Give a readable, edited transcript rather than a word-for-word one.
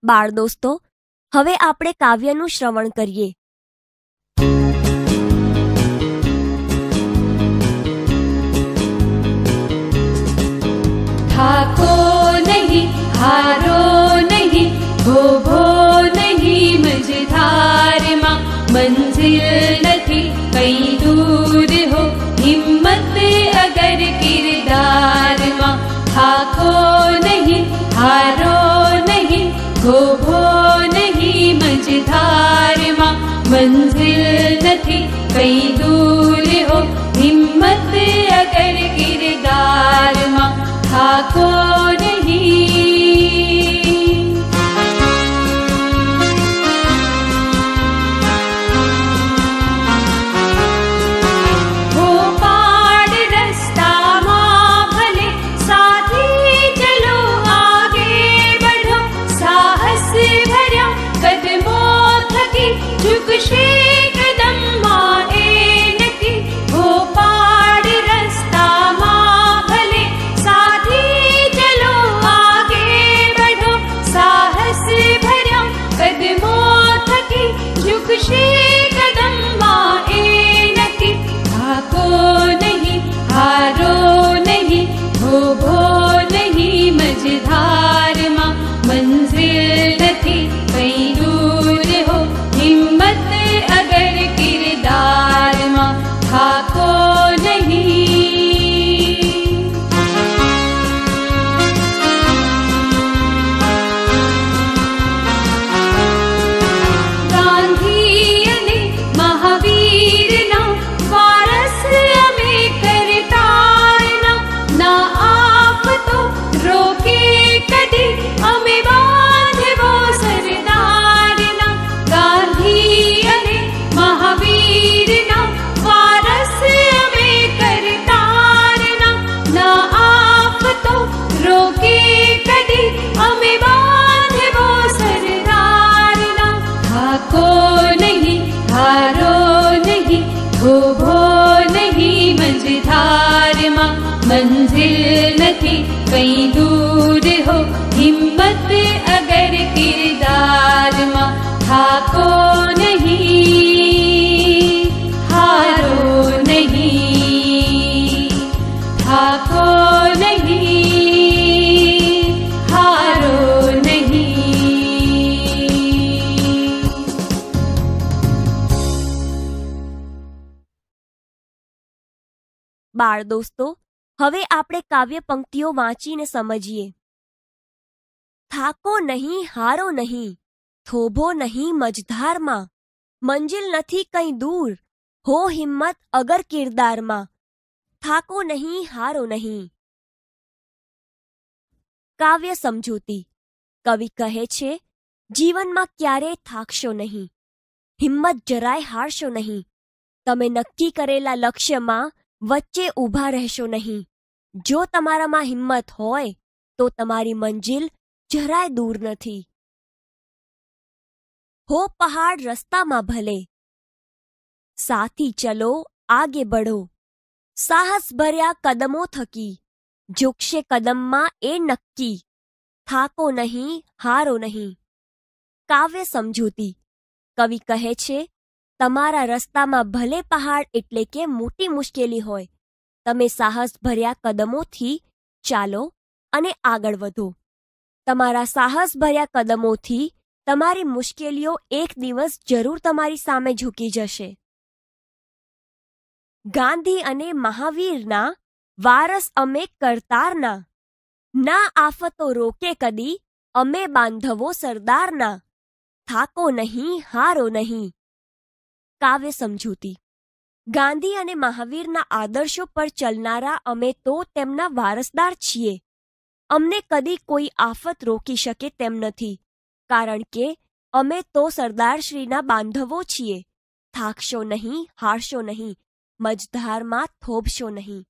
બાળ દોસ્તો, હવે આપણે કાવ્યનું શ્રવણ કરીએ. થાકો નહીં, હારો નહીં, ભો નહીં મझधाરમાં, મંઝિલ નથી કઈ દૂર હો, હિમ્મત અગર કિરદારમાં. થાકો નહીં, હારો નહીં, ભો નહીં મझधाરમાં, મંઝિલ નથી કઈ દૂર હો, હિમ્મત અગર કિરદારમાં. થાકો નહીં. હો પાડ રસ્તામાં ભલે સાથી ચલો આગે બઢો, સાહસ ભર્યા કદમો થકી ઝુકશે કદમ માં એ નથી. હો પાડ રસ્તામાં ભલે સાથી ચલો આગે બઢો, સાહસ ભર્યા કદમો થકી ઝુકશે કદમ માં એ નથી. થાકો નહીં, હારો નહીં, ભો નહીં મझधाરમાં, મંઝિલ નથી કઈ દૂર હો, હિમ્મત અગર કિરદારમાં. થાકો નહીં. ગાંધી અને મહાવીરના વારસ અમે કરતારના, ના આપ તો રોકે કદી અમે બાંધવો સરદારના. ગાંધી અને મહાવીરના વારસ અમે કરતારના, ના આપ તો રોકે કદી અમે બાંધવો સરદારના. થાકો નહીં, હારો નહીં, ભો નહીં મझधाરમાં, મંઝિલ નથી કઈ દૂર હો, હિમ્મત અગર કિરદારમાં. થાકો નહીં, હારો નહીં, થાકો નહીં, હારો નહીં. બાળ દોસ્તો, હવે આપણે કાવ્ય પંક્તિઓ વાંચીને સમજીએ. થાકો નહીં, હારો નહીં, થોભો નહીં મझधाરમાં, મંજિલ નથી કઈ દૂર હો, હિમ્મત અગર કિરદારમાં. થાકો નહીં, હારો નહીં. કાવ્ય સમજૂતી. કવિ કહે છે, જીવનમાં ક્યારેય થાકશો નહીં, હિમ્મત જરાય હારશો નહીં. તમે નક્કી કરેલા લક્ષ્યમાં વચ્ચે ઊભા રહેશો નહીં. જો તમારામાં હિંમત હોય તો તમારી મંજિલ જરાય દૂર નથી. હો પહાડ રસ્તામાં ભલે સાથી ચલો આગે બઢો, સાહસ ભર્યા કદમો થકી ઝુકશે કદમમાં એ નક્કી. થાકો નહીં, હારો નહીં. કાવ્ય સમજૂતી. કવિ કહે છે, તમારા રસ્તામાં ભલે પહાડ એટલે કે મોટી મુશ્કેલી હોય, તમે સાહસ ભર્યા કદમોથી ચાલો અને આગળ વધો. તમારા સાહસ ભર્યા કદમોથી તમારી મુશ્કેલીઓ એક દિવસ જરૂર તમારી સામે ઝૂકી જશે. ગાંધી અને મહાવીરના વારસ અમે કરતારના, ના આફતો રોકે કદી અમે બાંધવો સરદારના. થાકો નહીં, હારો નહીં. કાવ્ય સમજૂતી. ગાંધી અને મહાવીરના આદર્શો પર ચલનારા અમે તો તેમના વારસદાર છીએ. અમને કદી કોઈ આફત રોકી શકે તેમ નથી, કારણ કે અમે તો સરદારશ્રીના બાંધવો છીએ. થાકશો નહીં, હારશો નહીં, મझधाરમાં થોભશો નહીં.